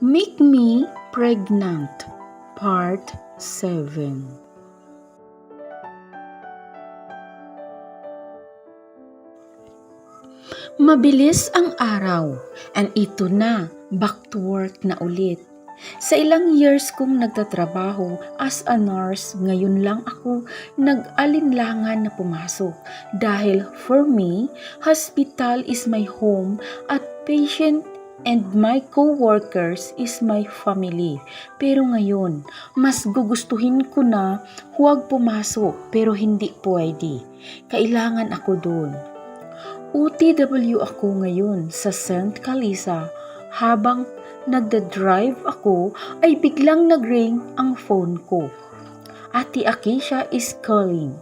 Make Me Pregnant, Part 7. Mabilis ang araw, and ito na, back to work na ulit. Sa ilang years kong nagtatrabaho as a nurse, ngayon lang ako nag-alinlangan na pumasok dahil for me, hospital is my home at patient and my co-workers is my family. Pero ngayon, mas gugustuhin ko na huwag pumasok pero hindi pwede. Kailangan ako doon. OTW ako ngayon sa St. Calisa. Habang nagda-drive ako ay biglang nag-ring ang phone ko. Ate Acacia is calling.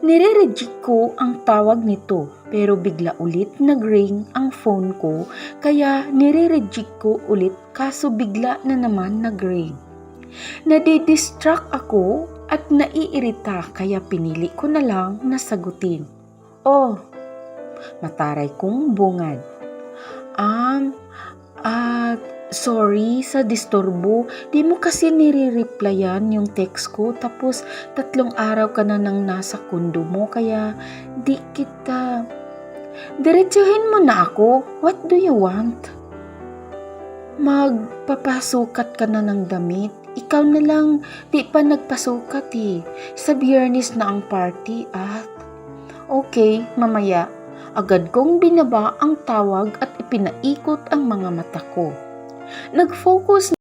Nire-reject ko ang tawag nito pero bigla ulit nag-ring ang phone ko kaya nire-reject ko ulit kaso bigla na naman nag-ring. Nadidistract ako at naiirita kaya pinili ko na lang na sagutin. Oh, mataray kong bungad. Sorry sa disturbo. Di mo kasi nire-replyan yung text ko tapos 3 araw ka na nang nasa kundo mo kaya di kita. Diretsuhin mo na ako. What do you want? Magpapasukat ka na ng damit. Ikaw na lang di pa nagpasukat eh. Sa Biyernes na ang party at okay, mamaya. Agad kong binaba ang tawag at ipinaikot ang mga mata ko. Nag-focus